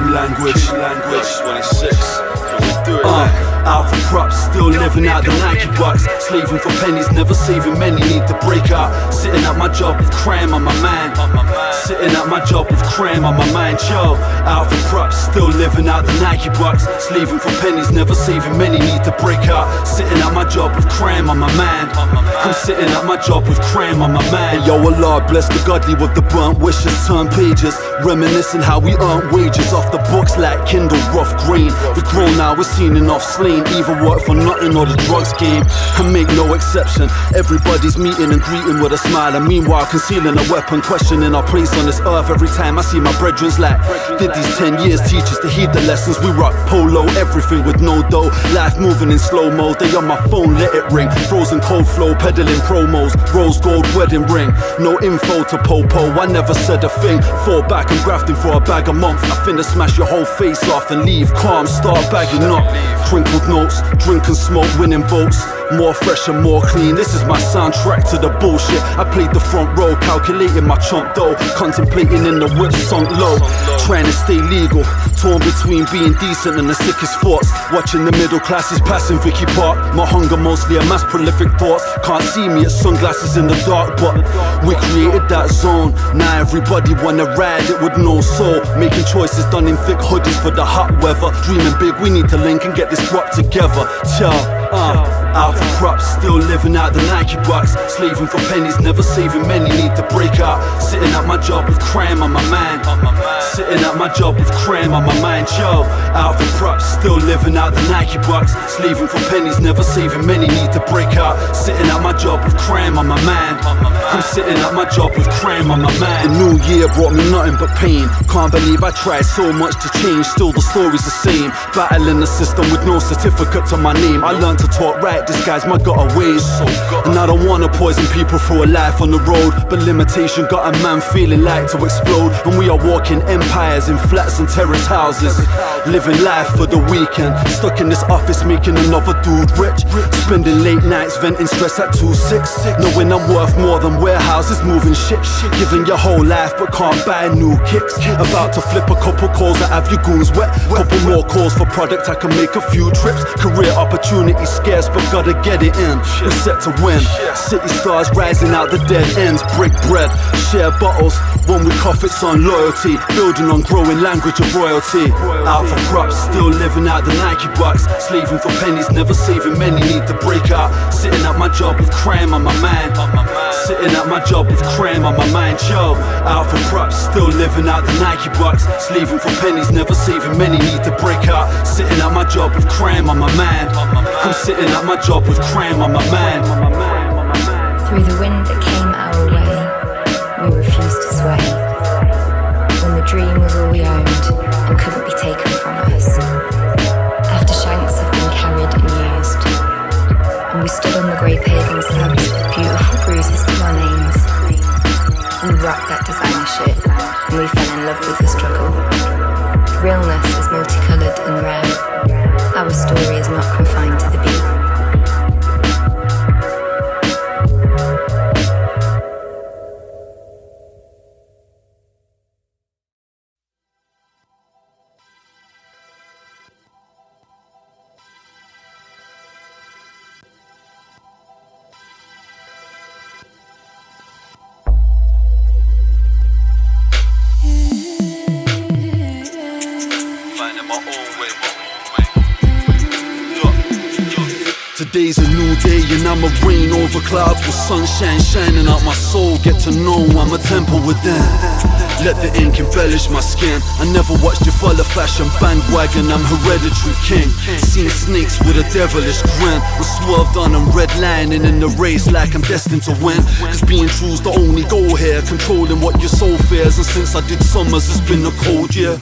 language. 26. Out for props, still living out the Nike bucks. Slaving for pennies, never saving many, need to break out. Sitting at my job with crime on my mind. Sitting at my job with crime on my mind, yo. Out for props, still living out the Nike bucks. Slaving for pennies, never saving many, need to break out. Sitting at my job with crime on my mind. I'm sitting at my job with crime on my mind. Yo, Allah bless the godly with the burnt wishes, turn pages. Reminiscing how we earned wages off the books like Kindle, rough green. We grown now, we're seen enough slain. Either work for nothing or the drugs game. I make no exception. Everybody's meeting and greeting with a smile, and meanwhile concealing a weapon, questioning our place on this earth. Every time I see my brethren's like, did these 10 years teach us to heed the lessons? We rock polo, everything with no dough. Life moving in slow-mo, they on my phone, let it ring. Frozen cold flow, peddling promos. Rose gold wedding ring, no info to popo. I never said a thing, fall back and grafting for a bag a month. I finna smash your whole face off and leave calm, start bagging up. Crinkled notes, drink and smoke, winning votes. More fresh and more clean, this is my soundtrack to the bullshit. I played the front row, calculating my chunk dough. Contemplating in the whip sunk low, trying to stay legal. Torn between being decent and the sickest thoughts. Watching the middle classes passing Vicky Park. My hunger mostly a mass prolific thoughts. Can't see me at sunglasses in the dark, but we created that zone. Now everybody wanna ride it with no soul. Making choices done in thick hoodies for the hot weather. Dreaming big, we need to link and get this guap together. Out for props, still living out the Nike bucks. Slaving for pennies, never saving many, need to break out. Sitting at my job with crime on my mind. Sitting at my job with crime on my mind, yo. Out for props, still living out the Nike bucks. Slaving for pennies, never saving many, need to break out. Sitting at my job with crime on my mind. I'm sitting at my job with crime on my mind. The new year brought me nothing but pain. Can't believe I tried so much to change, still the story's the same. Battling the system with no certificate to my name. I learned to talk right, disguise my gutter ways. And I don't wanna poison people through a life on the road, but limitation got a man feeling like to explode. And we are walking empires in flats and terrace houses, living life for the weekend. Stuck in this office making another dude rich, spending late nights venting stress at 2-6. Knowing I'm worth more than warehouses moving shit. Giving your whole life but can't buy new kicks. About to flip a couple calls that have your goons wet. Couple more calls for product, I can make a few trips. Career opportunity scarce but gotta get it in. We're set to win. City stars rising out the dead ends. Break bread, share bottles. One we cough, it's on loyalty. Building on growing language of royalty. Out for props, still living out the Nike bucks. Slaving for pennies, never saving many, need to break out. Sitting at my job with crime on my mind. Sitting at my job with crime on my mind, yo. Out for props, still living out the Nike bucks. Slaving for pennies, never saving many, need to break out. Sitting at my job with crime on my mind. I'm sitting at my job with crime on my mind. Through the wind that came our way, we refused to sway. When the dream was all we owned and couldn't be taken from us. After shanks have been carried and used, and we stood on the grey paving slabs with beautiful bruises to our names. We rocked that designer shit, and we fell in love with the struggle. Realness is multicoloured and rare. Our story is not confined to the beat. Today's a new day and I'm a rain over clouds with sunshine shining out my soul. Get to know I'm a temple within. Let the ink embellish my skin. I never watched you follow fashion bandwagon, I'm hereditary king. Seen snakes with a devilish grin. I'm swerved on and redlining in the race like I'm destined to win. Cause being true's the only goal here, controlling what your soul fears. And since I did summers it's been a cold year.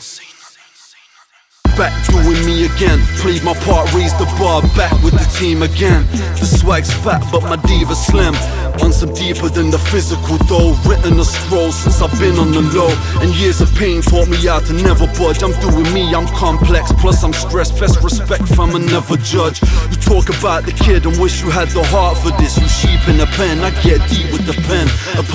Back doing me again, played my part, raised the bar, back with the team again. The swag's fat but my diva's slim. On some deeper than the physical though. Written a scroll since I've been on the low. And years of pain taught me how to never budge. I'm doing me, I'm complex, plus I'm stressed. Best respect from a never judge. You talk about the kid and wish you had the heart for this. You sheep in the pen, I get deep with the pen.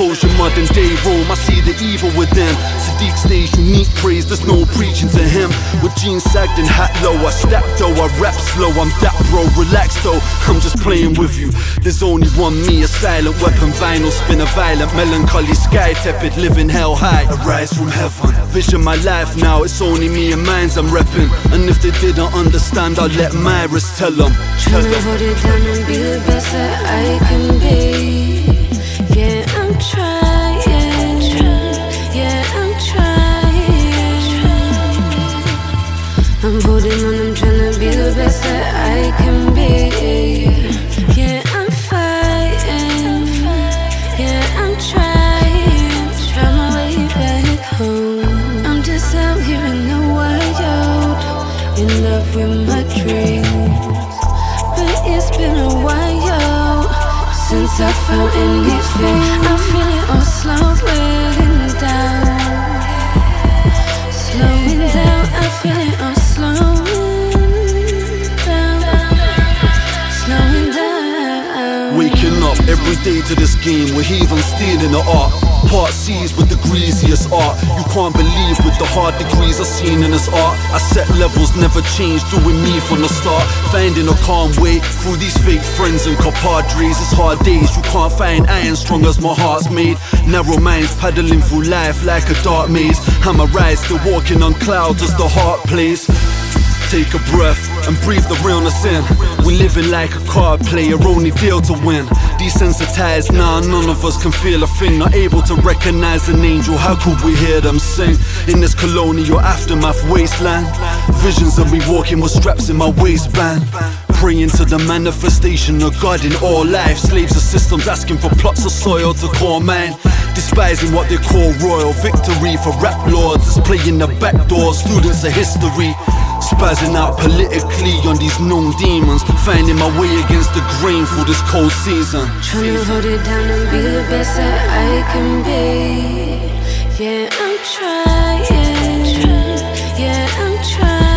Juxtapose your modern day Rome, I see the evil within. Siddeeq stays unique praise, there's no preaching to him. With jeans sagged and hat low, I step though, I rap slow. I'm that bro, relax though, I'm just playing with you. There's only one me, a silent weapon, vinyl spin, a violent melancholy, sky tepid, living hell high, a rise from heaven. Vision my life now, it's only me and mines I'm repping. And if they didn't understand, I'll let Mierous tell them. Tryna hold it down and be the best that I can be. Yeah, I'm trying. Yeah, I'm trying. I'm holding on, I'm tryna be the best that I can be. Yeah, I'm fighting. Yeah, I'm trying to find my way back home. I'm just out here in the wild, in love with my dreams. But it's been a while since I felt anything. I'm feeling all slowing down. Slowing down, I feel it all slowing down. Slowing down. Waking up every day to this game, we're heathen stealing the art. Part C's with the greasiest art. You can't believe with the hard degrees I've seen in this art. I set levels, never changed, doing me from the start. Finding a calm way through these fake friends and compadres. It's hard days, you can't find iron strong as my heart's made. Narrow minds paddling through life like a dark maze. Hammer rise, still walking on clouds as the heart plays. Take a breath and breathe the realness in. We living like a card player, only deal to win. Desensitized, nah, none of us can feel a thing. Not able to recognize an angel, how could we hear them sing? In this colonial aftermath wasteland, visions of me walking with straps in my waistband. Praying to the manifestation of God in all life. Slaves of systems asking for plots of soil to call mine. Despising what they call royal victory for rap lords. It's playing the back door, students of history. Spazzing out politically on these known demons. Finding my way against the grain through this cold season. Tryna hold it down and be the best that I can be. Yeah, I'm trying. Yeah, I'm trying.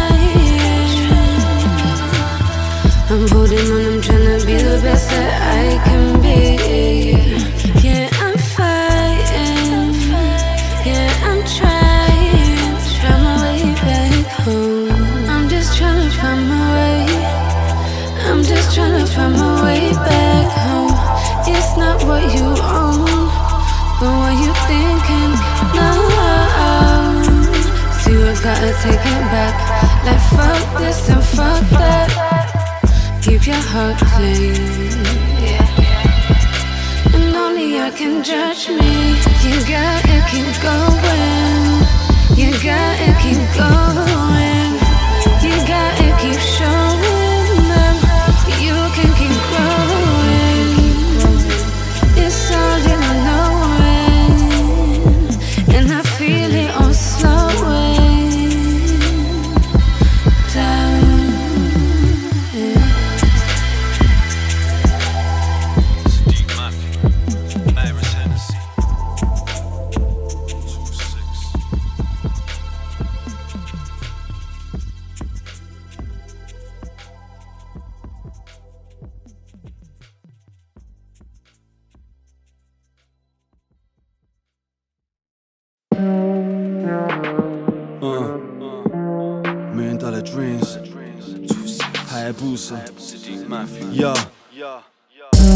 I'm holding on, I'm tryna be the best that I can be. Yeah, I'm fighting. Yeah, I'm trying to find my way back home. I'm just tryna find my way. I'm just tryna find my way back home. It's not what you own, but what you thinking. No, see, I gotta take it back. Like fuck this and fuck that. Keep your heart clean, yeah. And only I can judge me. You gotta keep going. You gotta keep going. You gotta keep showing them you can keep growing. It's all in the knowing, and I feel it all slowing down. Siddeeq, Mierous, Hennessy. 1,000,000 dreams. Hayabusa. Yeah.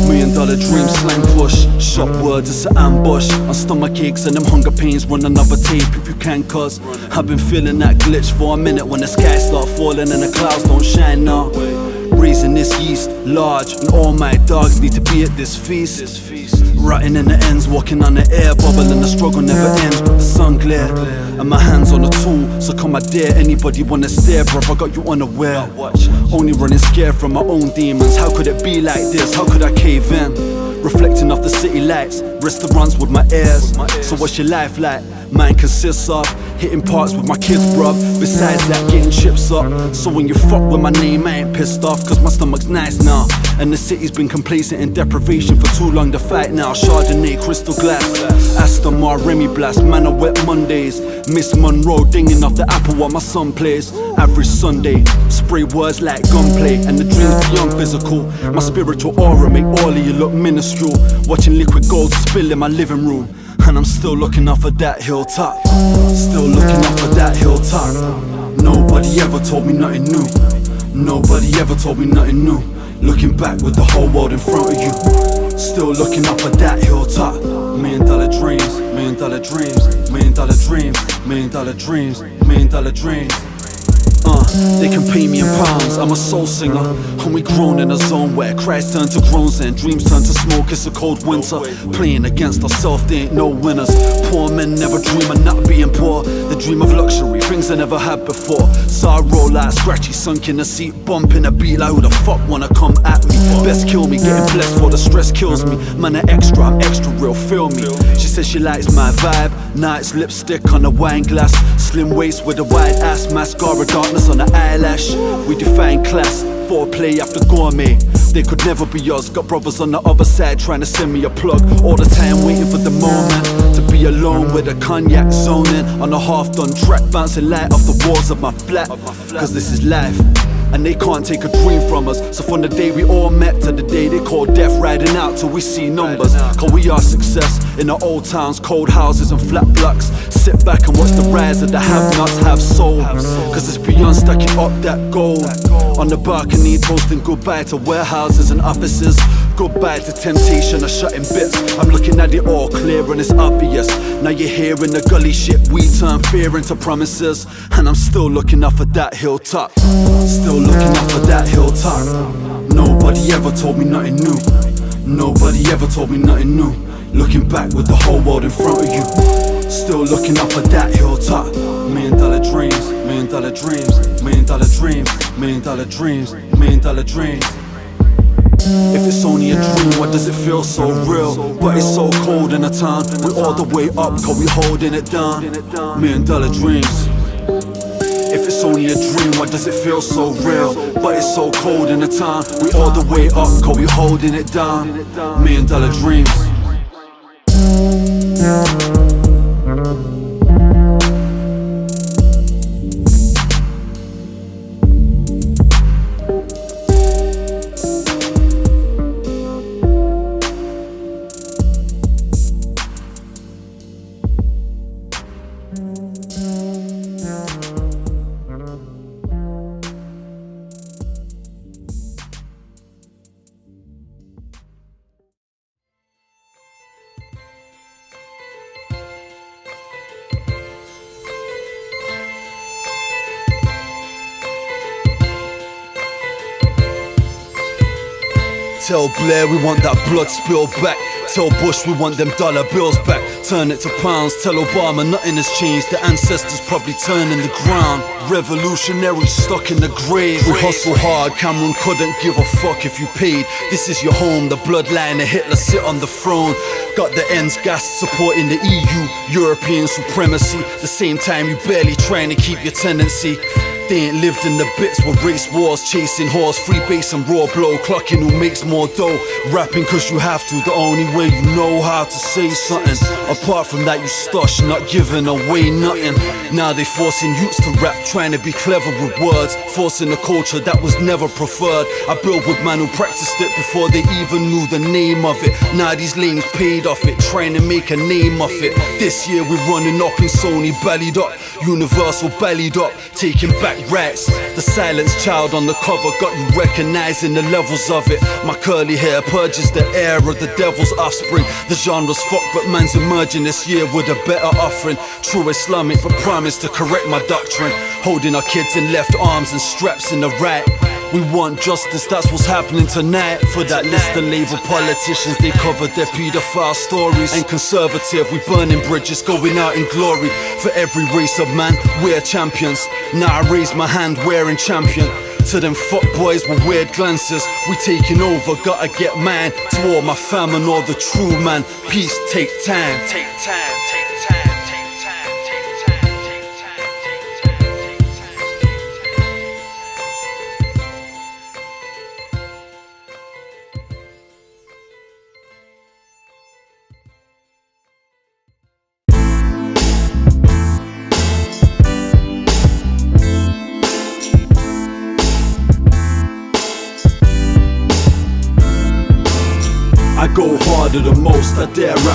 $1,000,000 dreams, slang push. Shot words, it's an ambush. On stomach aches and them hunger pains, run another tape if you can, cuz I've been feeling that glitch for a minute when the sky start falling and the clouds don't shine now. Raising this yeast, large, and all my dogs need to be at this feast. Rotting in the ends, walking on the air bubble, and the struggle never ends, but the sun glare. And my hands on the tool, so come I dare anybody wanna stare, bruv, I got you unaware. Only running scared from my own demons. How could it be like this? How could I cave in? Reflecting off the city lights, restaurants with my ears. So what's your life like? mine consists of hitting parts with my kids, bruv. Besides that, getting chips up. So when you fuck with my name, I ain't pissed off, cause my stomach's nice now. And the city's been complacent in deprivation for too long to fight now. Chardonnay, crystal glass, Aston Martin, Remy Blast. Man, I wet Mondays. Miss Monroe dinging off the apple while my son plays. Average Sunday, spray words like gunplay. And the dreams beyond physical. My spiritual aura make all of you look minuscule. Watching liquid gold spill in my living room. And I'm still looking off of that hilltop. Still looking off of that hilltop. Nobody ever told me nothing new. Nobody ever told me nothing new. Looking back with the whole world in front of you. Still looking up at that hilltop. $1 million dreams, $1 million dreams, $1 million dreams, $1 million dreams, $1 million dreams. They can pay me in pounds, I'm a soul singer. And we grown in a zone where cries turn to groans and dreams turn to smoke, it's a cold winter. Playing against ourselves, there ain't no winners. Poor men never dream of not being poor. They dream of luxury, things I never had before. So I roll out scratchy, sunk in the seat, bumping a beat like who the fuck wanna come at me. Best kill me, getting blessed for the stress kills me. Man, I'm extra real, feel me. She says she likes my vibe, nights lipstick on a wine glass. Slim waist with a wide ass, mascara darkness on the eyelash. We define class, foreplay after gourmet. They could never be us, got brothers on the other side trying to send me a plug. All the time waiting for the moment to be alone with a cognac zoning on a half-done track, bouncing light off the walls of my flat. Cause this is life, and they can't take a dream from us. So from the day we all met to the day they call death, riding out till we see numbers. Cause we are success in the old towns, cold houses and flat blocks. Sit back and watch the rise of the have-nots have soul. Cause it's beyond stacking up that gold. On the balcony toasting goodbye to warehouses and offices. Goodbye to temptation, I shut in bits. I'm looking at it all clear and it's obvious. Now you're hearing the gully shit, we turn fear into promises. And I'm still looking up at that hilltop. Still looking up at that hilltop. Nobody ever told me nothing new. Nobody ever told me nothing new. Looking back with the whole world in front of you. Still looking up at that hilltop. $1 million dreams, $1 million dreams, $1 million dreams, $1 million dreams, $1 million dreams. If it's only a dream, why does it feel so real? But it's so cold in the town. We're all the way up, cause we holding it down. $1 million dreams. If it's only a dream, why does it feel so real? But it's so cold in the town. We all the way up, cause we holding it down. $1 million dreams. Tell Blair we want that blood spill back. Tell Bush we want them dollar bills back. Turn it to pounds. Tell Obama nothing has changed. The ancestors probably turning the ground. Revolutionaries stuck in the grave. We hustle hard, Cameron couldn't give a fuck if you paid. This is your home, the bloodline of Hitler sit on the throne. Got the ends gassed supporting the EU, European supremacy. The same time you barely trying to keep your tenancy. They ain't lived in the bits with race wars, chasing horse, free bass and raw blow, clocking who makes more dough. Rapping cause you have to, the only way you know how to say something. Apart from that you stush, not giving away nothing. Now they forcing youths to rap, trying to be clever with words, forcing a culture that was never preferred. I built with man who practiced it before they even knew the name of it. Now these lames paid off it, trying to make a name of it. This year we're running up in Sony, bellied up, Universal bellied up, taking back rights. The silenced child on the cover got you recognizing the levels of it. My curly hair purges the air of the devil's offspring. The genre's fucked but man's emerging this year with a better offering. True Islamic but promise to correct my doctrine. Holding our kids in left arms and straps in the right. We want justice, that's what's happening tonight. For that list of Labour politicians, they covered their paedophile stories. And conservative, we burning bridges, going out in glory. For every race of man, we're champions. Now I raise my hand wearing champion. To them fuck boys with weird glances, we taking over, gotta get mine. To all my fam and all the true man, peace take time. Take time, take time, take time.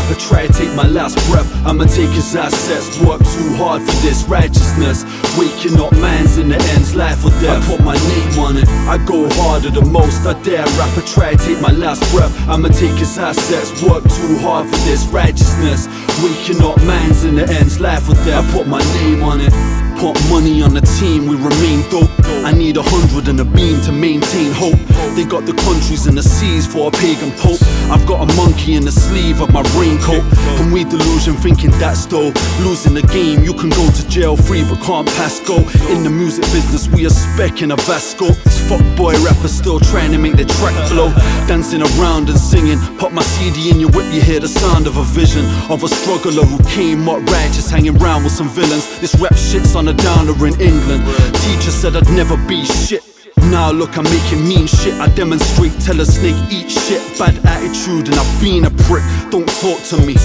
rapper try to take my last breath, I'ma take his assets. Work too hard for this righteousness, waking up man's in the ends, life or death. I put my name on it, I go harder the most. I dare rapper try to take my last breath, I'ma take his assets. Work too hard for this righteousness, waking up man's in the ends, life or death. I put my name on it. Put money on the team, we remain dope. I need 100 and a beam to maintain hope. They got the countries and the seas for a pagan pope. I've got a monkey in the sleeve of my raincoat. And we delusion thinking that's dope. Losing the game, you can go to jail free but can't pass go. In the music business we are specking a vast scope. These fuckboy rappers still trying to make the track blow. Dancing around and singing, pop my CD in your whip, you hear the sound of a vision of a struggler who came up righteous, hanging round with some villains. This rap shit's on a downer in England. Teacher said I'd never be shit. Now look, I'm making mean shit. I demonstrate, tell a snake eat shit. Bad attitude and I've been a prick. Don't talk to me,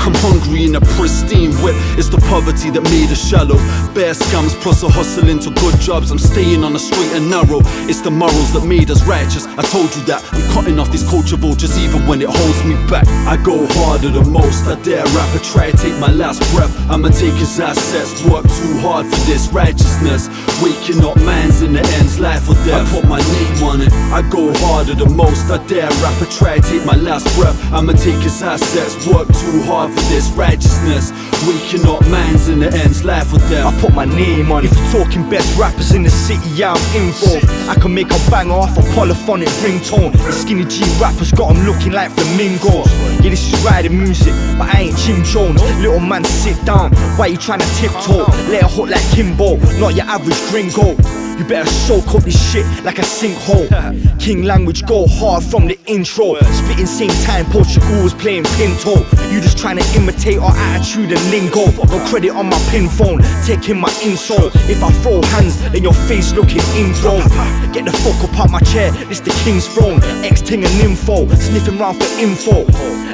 I'm hungry in a pristine whip. It's the poverty that made us shallow. Bare scams plus a hustle into good jobs. I'm staying on the straight and narrow. It's the morals that made us righteous. I told you that. I'm cutting off these culture vultures even when it holds me back. I go harder the most. I dare rapper try to take my last breath, I'ma take his assets. Work too hard for this righteousness, waking up man's in the ends, life or death. I put my name on it, I go harder the most. I dare rapper try to take my last breath, I'ma take his assets. Work too hard for this righteousness, waking up man's in the ends, life or death. I put my name on it. If you're talking best rappers in the city, yeah, I'm involved. I can make a banger off a polyphonic ringtone. The skinny G rappers got them looking like flamingos. Yeah, this is riding music, but I ain't Jim Jones. Little man, sit down, why you trying to tiptoe? Let it hook like Kimbo, not your average gringo. You better soak up this shit like a sinkhole. King language, go hard from the intro. Spitting same time Portugal was playing Pinto. You just trying to imitate our attitude and lingo. No credit on my pin phone, taking my insult. If I throw hands, then your face looking intro. Get the fuck up out my chair, this the king's throne. X-ting and info, sniffing round for info.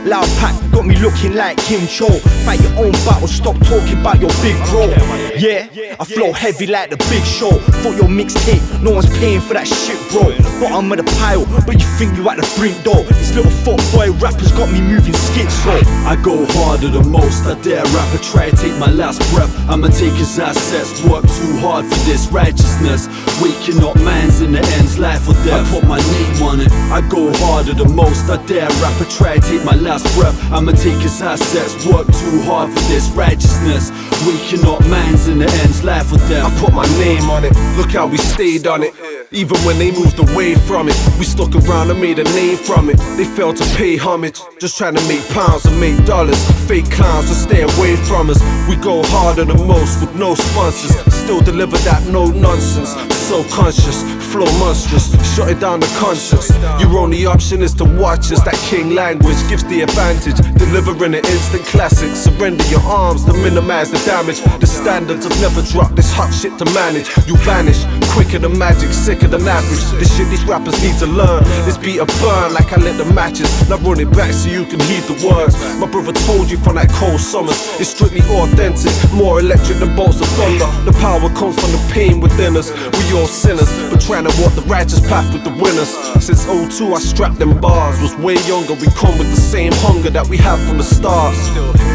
Loud pack, got me looking like Kim Cho. Fight your own battle, stop talking about your big bro. Yeah, I flow heavy like the Big Show. Thought your mixtape, no one's paying for that shit, bro. Bottom of the pile, but you think you at the brink though. This little fuckboy rappers got me moving schizo. I go harder the most, I dare rapper try to take my last breath, I'ma take his assets. Work too hard for this righteousness, waking up man's in the ends, life or death. I put my name on it, I go harder the most. I dare rapper try to take my last breath, I'ma take his assets. Work too hard for this righteousness, waking up man's in the ends, life or death. I put my name on it, look how we stayed on it. Even when they moved away from it, we stuck around and made a name from it. They failed to pay homage, just trying to make pounds and make dollars. Fake clowns to stay away from us. We go harder than most with no sponsors, still deliver that no nonsense. So conscious, flow monstrous, shutting down the conscience. Your only option is to watch us. That king language gives the advantage, delivering an instant classic. Surrender your arms to minimize the damage. The standards have never dropped, this hot shit to manage. You vanish, quicker than magic, sicker than average. This shit these rappers need to learn. This beat a burn like I lit the matches. Now run it back so you can heed the words. My brother told you from that cold summers, it's strictly authentic, more electric than bolts of thunder. The power comes from the pain within us. We all sinners, but trying to walk the righteous path with the winners. Since 02 I strapped them bars, was way younger. We come with the same hunger that we have from the start.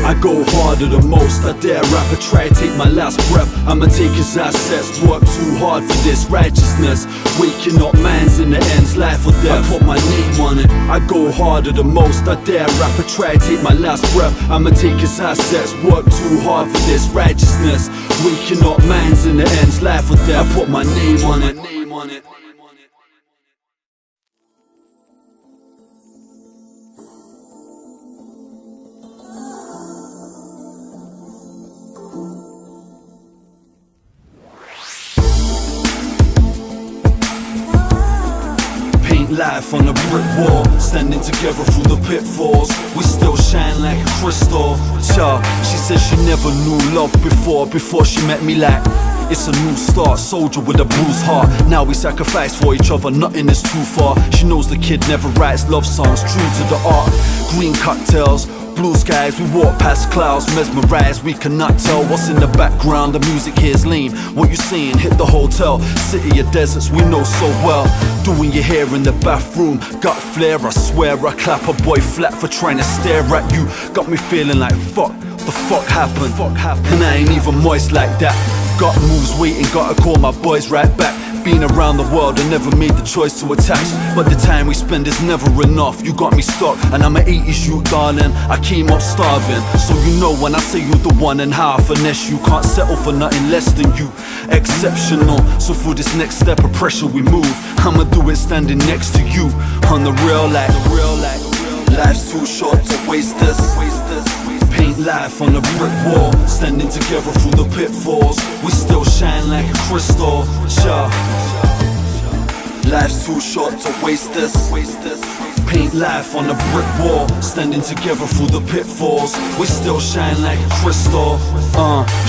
I go harder the most, I dare rapper try to take my last breath, I'ma take his assets. Work too hard for this righteousness, waking up man's in the ends, life or death. I put my name on it, I go harder the most. I dare rapper try to take my last breath, I'ma take his assets. Work too hard for this righteousness, waking up man's in the ends, life or death. I put my name on it. Life on a brick wall, standing together through the pitfalls. We still shine like a crystal. She said she never knew love before she met me like it's a new start, soldier with a bruised heart. Now we sacrifice for each other, nothing is too far. She knows the kid never writes love songs, true to the art. Green cocktails, blue skies, we walk past clouds, mesmerized. We cannot tell what's in the background. The music here's lean. What you saying? Hit the hotel. City of deserts, we know so well. Doing your hair in the bathroom, gut flare. I swear I clap a boy flat for trying to stare at you. Got me feeling like fuck. The fuck happened? And I ain't even moist like that. Got moves waiting, gotta call my boys right back. Been around the world and never made the choice to attach, but the time we spend is never enough. You got me stuck and I'm an 80s youth, darling. I came up starving, so you know when I say you the one and how I finesse you. Can't settle for nothing less than you. Exceptional, so for this next step of pressure we move. I'ma do it standing next to you. On the real like, life's too short to waste this. Paint life on a brick wall, standing together through the pitfalls. We still shine like a crystal. Sure. Life's too short to waste this. Paint life on a brick wall, standing together through the pitfalls. We still shine like a crystal.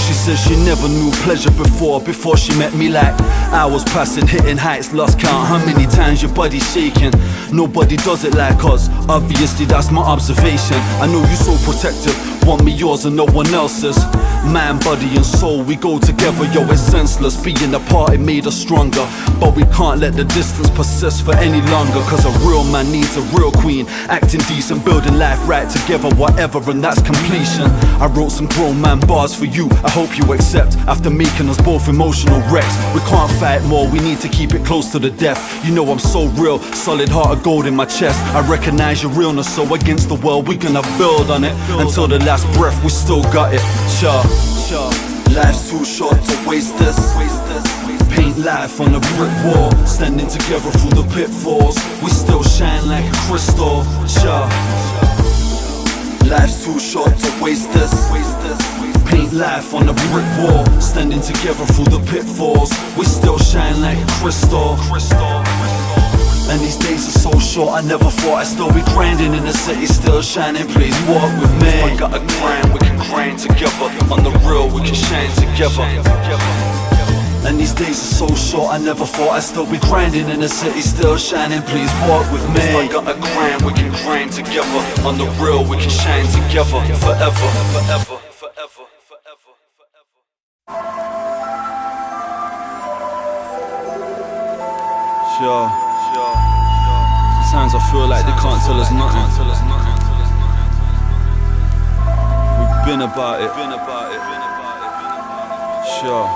She says she never knew pleasure before she met me. Like hours passing, hitting heights, lost count how many times your body's shaking. Nobody does it like us, obviously that's my observation. I know you so protective, want me yours and no one else's. Man, body and soul, we go together, yo, it's senseless. Being apart, it made us stronger, but we can't let the distance persist for any longer. Cause a real man needs a real queen, acting decent, building life right together, whatever, and that's completion. I wrote some grown man bars for you, I hope you accept. After making us both emotional wrecks, we can't fight more, we need to keep it close to the death. You know I'm so real, solid heart of gold in my chest. I recognize your realness, so against the world we gonna build on it. Until the last breath, we still got it. Sure. Life's too short to waste this. Paint life on a brick wall, standing together through the pitfalls. We still shine like a crystal. Sure. Life's too short to waste this. Paint life on a brick wall, standing together through the pitfalls. We still shine like a crystal. And these days are so short, I never thought I'd still be grinding in the city, still shining. Please walk with me. If I gotta grind, we can grind together. On the real, we can shine together. And these days are so short, I never thought I'd still be grinding in the city, still shining. Please walk with me. If I gotta grind, we can grind together. On the real, we can shine together. Forever, forever, forever, forever, forever. Sure. Sometimes I feel like they can't tell us nothing. We've been about it. Sure.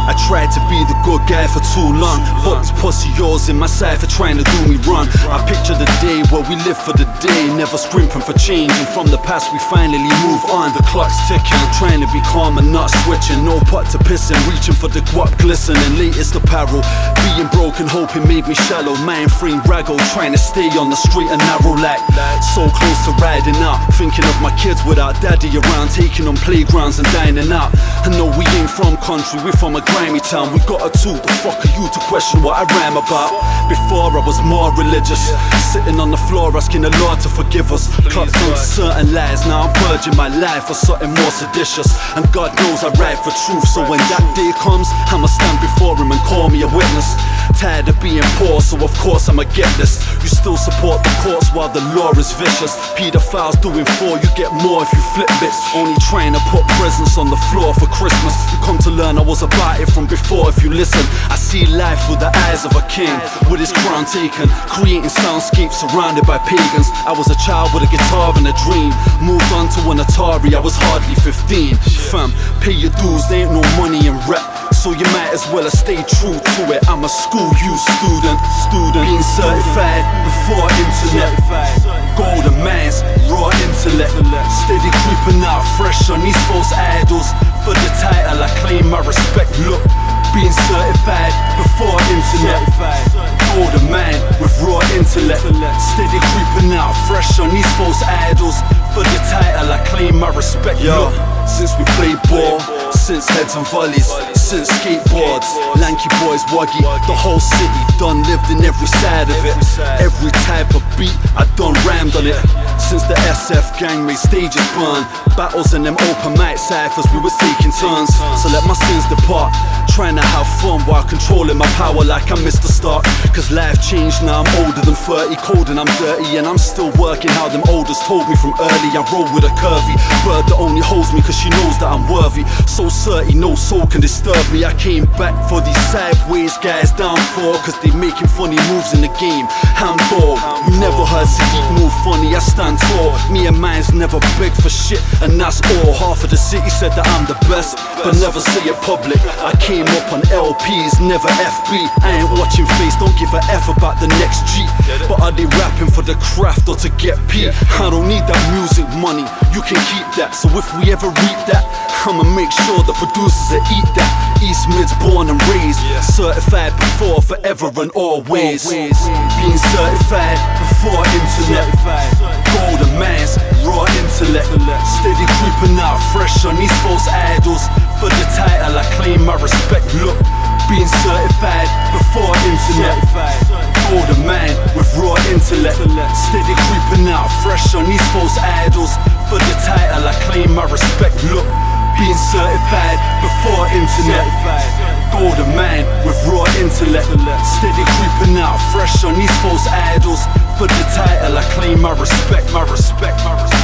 I tried to be the good guy for too long, but this pussy yours in my side for trying to do me wrong. I picture the day where we live for the day, never scrimping for change, and from the past we finally move on. The clock's ticking, trying to be calm and not switching. No pot to pissing, reaching for the guap glistening. Latest apparel, being broken, hoping made me shallow. Mind frame raggle, trying to stay on the straight and narrow like so close to riding out, thinking of my kids without daddy around, taking on playgrounds and dining out. I know we ain't from country, we from a grimy town. We got a tool, the fuck are you to question what I rhyme about? Before I was more religious, sitting on the floor asking the Lord to forgive us. Clocked on certain lies, now I'm purging my life for something more seditious. And God knows I ride for truth, so when that day comes, I'ma stand before him and call me a witness. Tired of being poor, so of course I'ma get this. You still support the courts while the law is vicious. Pedophiles doing 4, you get more if you flip bits. Only trying to put presents on the floor for Christmas. You come to learn I was about it from before if you listen. I see life through the eyes of a king, with his crown taken, creating soundscapes surrounded by pagans. I was a child with a guitar and a dream, moved on to an Atari, I was hardly 15. Fam, pay your dues, there ain't no money in rap, so you might as well have stayed true to it. I'm a school youth student, being certified before internet. Golden minds, raw intellect, steady creeping out fresh on these false idols. For the title I claim my respect. Look, being certified before internet. Golden mind with raw intellect, steady creeping out fresh on these false idols. For the title I claim my respect. Look, since we played ball, since heads and volleys, since skateboards, lanky boys wuggy, the whole city done lived in every side of it. Every type of beat, I done rammed on it. Since the SF gang made stages burn, battles and them open mic ciphers, we was taking turns. So let my sins depart, trying to have fun while controlling my power like I missed the start. Cause life changed, now I'm older than 30, cold and I'm dirty, and I'm still working how them olders told me from early. I roll with a curvy bird that only holds me cause she knows that I'm worthy. So certy, no soul can disturb me. I came back for these sideways guys down for, cause they making funny moves in the game. Handball, you never heard Siddeeq move funny, I stand tall. Me and mine's never beg for shit, and that's all. Half of the city said that I'm the best, but never say it public. I came up on LPs, never FB. I ain't watching face, don't give a F about the next G. But are they rapping for the craft or to get P? I don't need that music money, you can keep that. So if we ever reap that, I'ma make sure the producers that eat that. East Mid's born and raised, certified before, forever and always. Being certified before internet, golden man's raw intellect, steady creeping out fresh on these false idols. For the title I claim my respect. Look, being certified before internet, golden man with raw intellect, steady creeping out fresh on these false idols. For the title I claim my respect. Look, being certified before internet, golden man with raw intellect, steady creeping out fresh on these false idols. For the title I claim my respect, my respect, my respect.